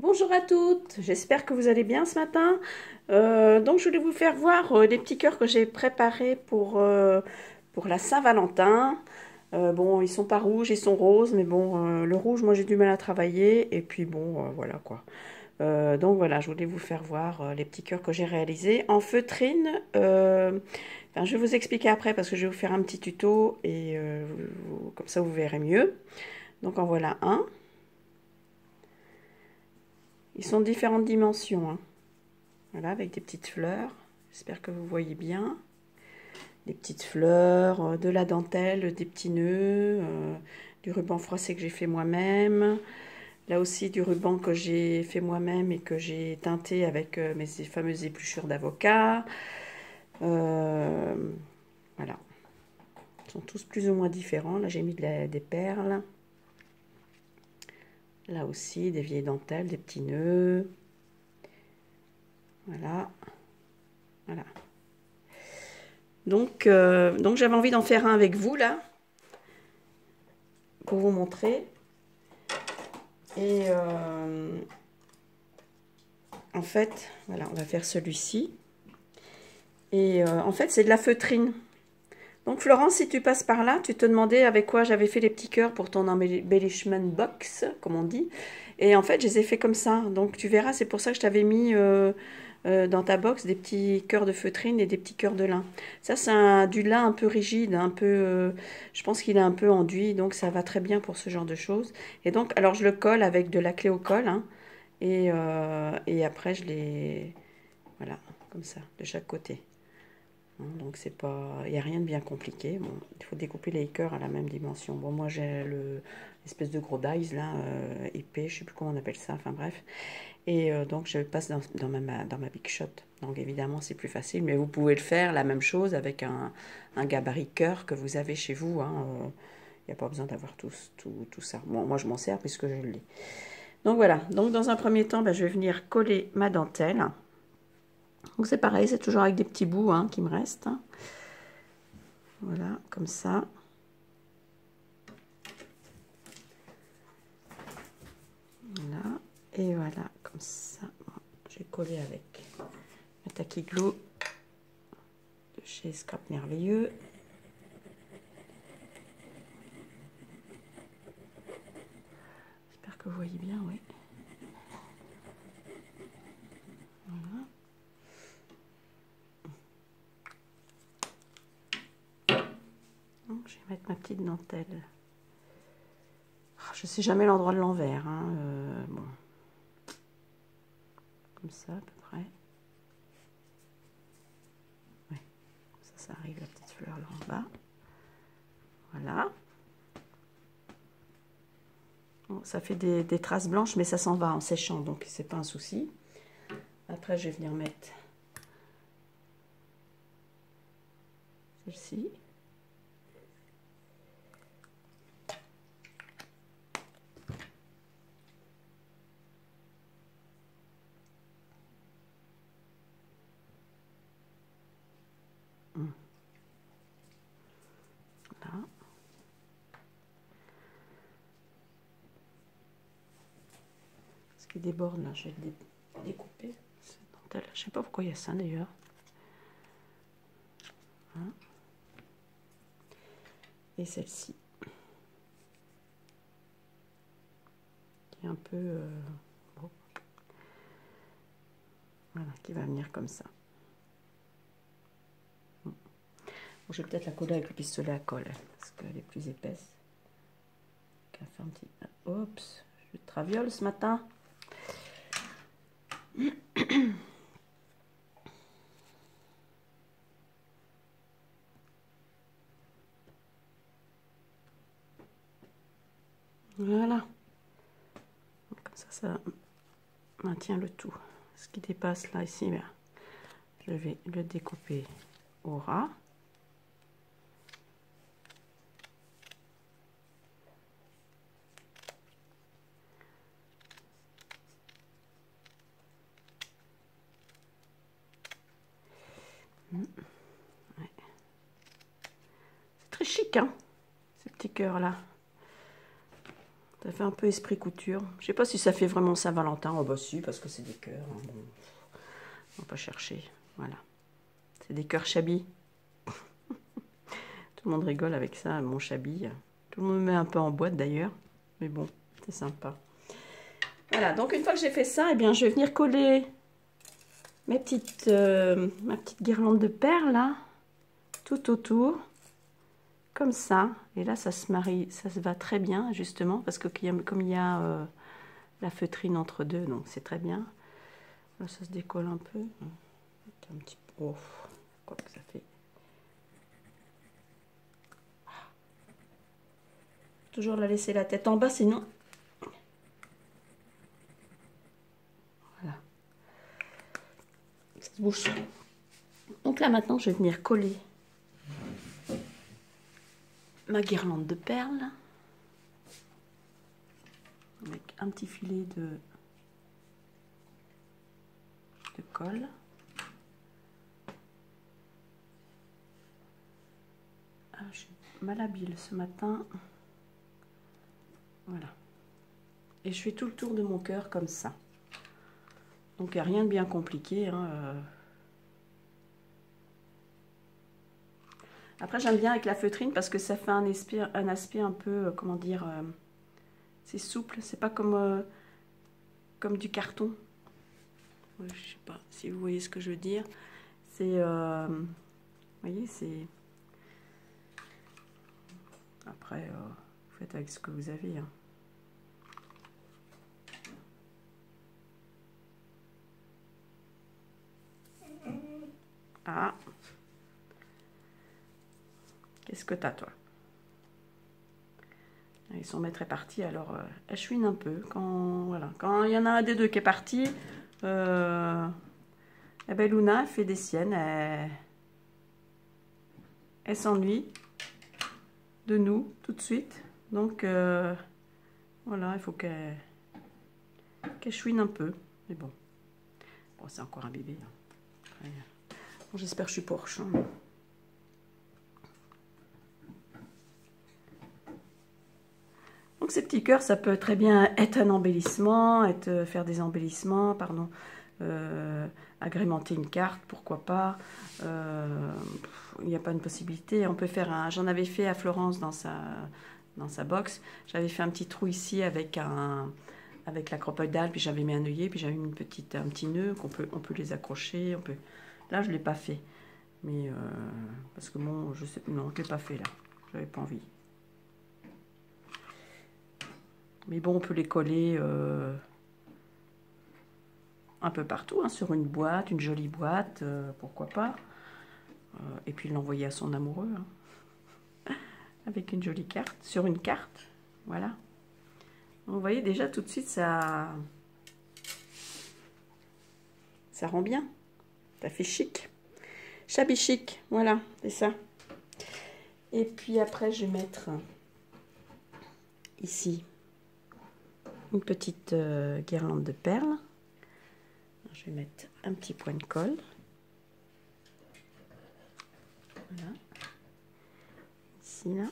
Bonjour à toutes, j'espère que vous allez bien ce matin. Donc je voulais vous faire voir les petits cœurs que j'ai préparés pour la Saint-Valentin. Bon, ils sont pas rouges, ils sont roses, mais bon, le rouge, moi j'ai du mal à travailler. Et puis bon, voilà quoi. Donc voilà, je voulais vous faire voir les petits cœurs que j'ai réalisés en feutrine. Enfin, je vais vous expliquer après parce que je vais vous faire un petit tuto et comme ça vous verrez mieux. Donc en voilà un. Ils sont de différentes dimensions, hein. Voilà, avec des petites fleurs. J'espère que vous voyez bien. Des petites fleurs, de la dentelle, des petits nœuds, du ruban froissé que j'ai fait moi-même. Là aussi, du ruban que j'ai fait moi-même et que j'ai teinté avec mes fameuses épluchures d'avocat. Voilà. Ils sont tous plus ou moins différents. Là, j'ai mis des perles. Là aussi, des vieilles dentelles, des petits nœuds. Voilà. Voilà. Donc j'avais envie d'en faire un avec vous, là, pour vous montrer. Et en fait, voilà, on va faire celui-ci. Et en fait, c'est de la feutrine. Donc Florence, si tu passes par là, tu te demandais avec quoi j'avais fait les petits cœurs pour ton embellishment box, comme on dit. Et en fait, je les ai fait comme ça. Donc tu verras, c'est pour ça que je t'avais mis dans ta box des petits cœurs de feutrine et des petits cœurs de lin. Ça, c'est du lin un peu rigide, un peu, je pense qu'il est un peu enduit, donc ça va très bien pour ce genre de choses. Et donc, alors je le colle avec de la clé au colle, hein, et après je les, voilà, comme ça, de chaque côté. Hein, donc c'est pas, il n'y a rien de bien compliqué. Bon, il faut découper les cœurs à la même dimension. Bon, moi j'ai l'espèce de gros dies là, épais, je sais plus comment on appelle ça, enfin bref. Et donc je passe dans ma Big Shot. Donc évidemment c'est plus facile, mais vous pouvez le faire la même chose avec un gabarit cœur que vous avez chez vous. Hein, il n'y a pas besoin d'avoir tout ça. Bon, moi je m'en sers puisque je l'ai. Donc voilà, donc dans un premier temps, ben, je vais venir coller ma dentelle. Donc c'est pareil, c'est toujours avec des petits bouts hein, qui me restent. Voilà, comme ça. Voilà, et voilà, comme ça. Bon, j'ai collé avec le Tacky Glue de chez Scrap Merveilleux. J'espère que vous voyez bien, oui. Voilà. Donc, je vais mettre ma petite dentelle. Je ne sais jamais l'endroit de l'envers. Hein, bon. Comme ça, à peu près. Ouais. Ça arrive, la petite fleur là en bas. Voilà. Bon, ça fait des traces blanches, mais ça s'en va en séchant, donc c'est pas un souci. Après, je vais venir mettre celle-ci. Là. Ce qui déborde là, je vais le découper. Je ne sais pas pourquoi il y a ça d'ailleurs. Hein. Et celle-ci. Qui est un peu... bon. Voilà, qui va venir comme ça. Bon, je vais peut-être la coller avec le pistolet à colle, parce qu'elle est plus épaisse. Qu'à faire un petit... Oups, je traviole ce matin. Voilà. Comme ça maintient le tout. Ce qui dépasse là, ici, ben, je vais le découper au ras. Ouais. C'est très chic, hein, ces petits cœurs là. Ça fait un peu esprit couture. Je sais pas si ça fait vraiment Saint-Valentin. Oh bah si, parce que c'est des cœurs. Hein. Bon, on va pas chercher. Voilà. C'est des cœurs chabis. Tout le monde rigole avec ça, mon chabis. Tout le monde me met un peu en boîte d'ailleurs. Mais bon, c'est sympa. Voilà, donc une fois que j'ai fait ça, eh bien, je vais venir coller ma petite guirlande de perles là, tout autour. Comme ça. Et là, ça se marie, ça se va très bien, justement, parce que comme il y a la feutrine entre deux, donc c'est très bien. Là, ça se décolle un peu. Un petit peu. Oh, quoi que ça fait. Toujours la laisser la tête en bas, sinon. Voilà. Ça se bouge. Donc là, maintenant, je vais venir coller ma guirlande de perles. Avec un petit filet de colle. Ah, je suis malhabile ce matin. Voilà. Et je fais tout le tour de mon cœur comme ça. Donc il n'y a rien de bien compliqué. Hein. Après j'aime bien avec la feutrine parce que ça fait un aspect un peu, comment dire, c'est souple. C'est pas comme du carton. Je sais pas si vous voyez ce que je veux dire. C'est, vous voyez, c'est... Après, vous faites avec ce que vous avez. Hein. Ah. Qu'est-ce que t'as, toi? Son maître est parti, alors elle chouine un peu. Voilà. Quand il y en a un des deux qui est parti, eh ben Luna elle fait des siennes. Elle s'ennuie de nous tout de suite. Donc voilà, il faut qu'elle chouine un peu. Mais bon, c'est encore un bébé. Hein. Bon, j'espère que je suis porche. Hein. Donc ces petits cœurs, ça peut très bien être un embellissement, faire des embellissements, pardon, agrémenter une carte, pourquoi pas. Il n'y a pas une possibilité. On peut faire un. J'en avais fait à Florence dans sa box. J'avais fait un petit trou ici avec l'acropole d'Alpes, puis j'avais mis un œillet, puis j'avais mis un petit nœud on peut les accrocher. Là, je ne l'ai pas fait. Mais parce que bon, je sais, non, je ne l'ai pas fait là. Je n'avais pas envie. Mais bon, on peut les coller un peu partout, hein, sur une boîte, une jolie boîte, pourquoi pas. Et puis l'envoyer à son amoureux, hein, avec une jolie carte, sur une carte, voilà. Donc, vous voyez déjà tout de suite, ça rend bien. Ça fait chic. Shabby chic, voilà, c'est ça. Et puis après, je vais mettre ici une petite guirlande de perles. Je vais mettre un petit point de colle. Voilà. Ici, là.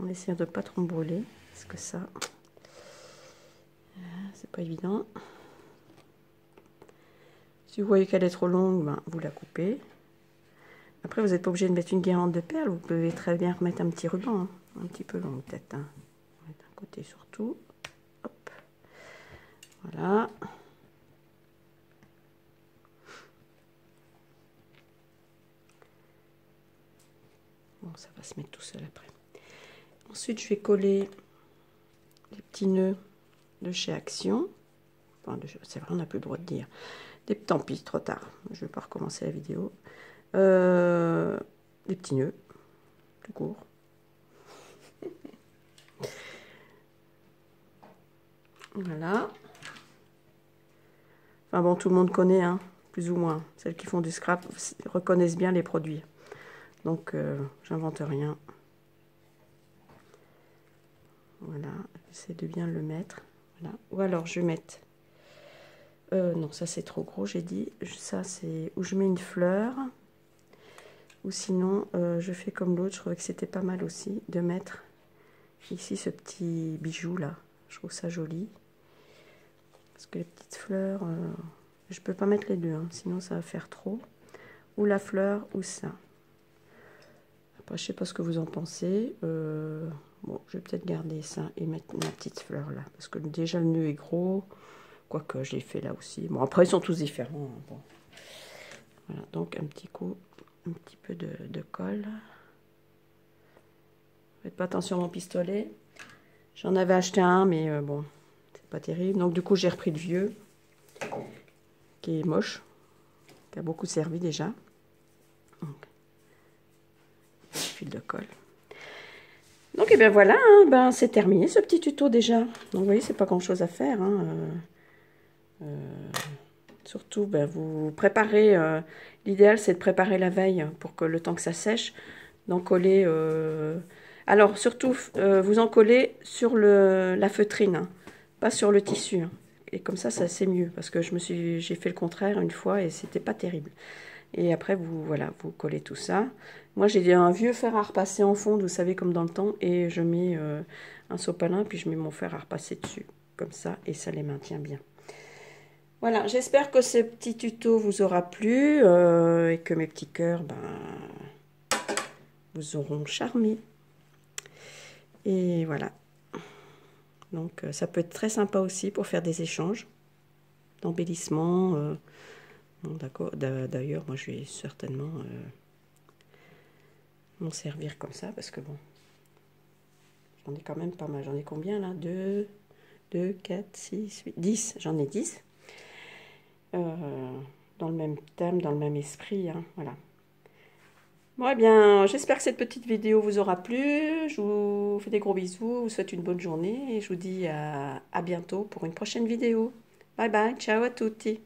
On essaie de ne pas trop brûler, parce que ça, c'est pas évident. Si vous voyez qu'elle est trop longue, ben, vous la coupez. Après, vous n'êtes pas obligé de mettre une guirlande de perles. Vous pouvez très bien remettre un petit ruban, hein, un petit peu long peut-être. Hein. On va mettre un côté surtout. Hop. Voilà. Bon, ça va se mettre tout seul après. Ensuite, je vais coller les petits nœuds de chez Action. Enfin, c'est vrai, on n'a plus le droit de dire. Tant pis, trop tard. Je ne vais pas recommencer la vidéo. Des petits nœuds, tout court. Voilà. Enfin bon, tout le monde connaît, hein, plus ou moins. Celles qui font du scrap reconnaissent bien les produits. Donc, j'invente rien. Voilà, j'essaie de bien le mettre. Voilà. Ou alors, je vais mettre... non, ça c'est trop gros, j'ai dit. Ça, c'est où je mets une fleur. Ou sinon, je fais comme l'autre. Je trouvais que c'était pas mal aussi de mettre ici ce petit bijou là. Je trouve ça joli. Parce que les petites fleurs, je peux pas mettre les deux, hein, sinon ça va faire trop. Ou la fleur ou ça. Après, je sais pas ce que vous en pensez. Bon, je vais peut-être garder ça et mettre ma petite fleur là. Parce que déjà le nœud est gros. Quoique je l'ai fait là aussi. Bon, après ils sont tous différents. Hein, bon. Voilà, donc un petit coup, un petit peu de colle. Faites pas attention à mon pistolet. J'en avais acheté un, mais bon, c'est pas terrible. Donc du coup, j'ai repris le vieux, qui est moche, qui a beaucoup servi déjà. Donc, fil de colle. Donc, et bien voilà, hein, ben, c'est terminé ce petit tuto déjà. Donc, vous voyez, c'est pas grand chose à faire. Hein, surtout, ben, vous préparez. L'idéal, c'est de préparer la veille pour que le temps que ça sèche, d'en coller. Alors, surtout, vous en collez sur la feutrine, hein, pas sur le tissu. Hein. Et comme ça c'est mieux parce que j'ai fait le contraire une fois et c'était pas terrible. Et après, voilà, vous collez tout ça. Moi, j'ai un vieux fer à repasser en fond, vous savez, comme dans le temps. Et je mets un sopalin, puis je mets mon fer à repasser dessus. Comme ça, et ça les maintient bien. Voilà, j'espère que ce petit tuto vous aura plu. Et que mes petits cœurs, ben, vous auront charmé. Et voilà. Donc, ça peut être très sympa aussi pour faire des échanges d'embellissement. Bon, d'accord. D'ailleurs, moi, je vais certainement m'en servir comme ça parce que bon, j'en ai quand même pas mal. J'en ai combien là? 2, 4, 6, 8, 10. J'en ai 10. Dans le même thème, dans le même esprit. Hein, voilà. Bon, eh bien, j'espère que cette petite vidéo vous aura plu. Je vous fais des gros bisous. Je vous souhaite une bonne journée et je vous dis à bientôt pour une prochaine vidéo. Bye bye. Ciao à tutti.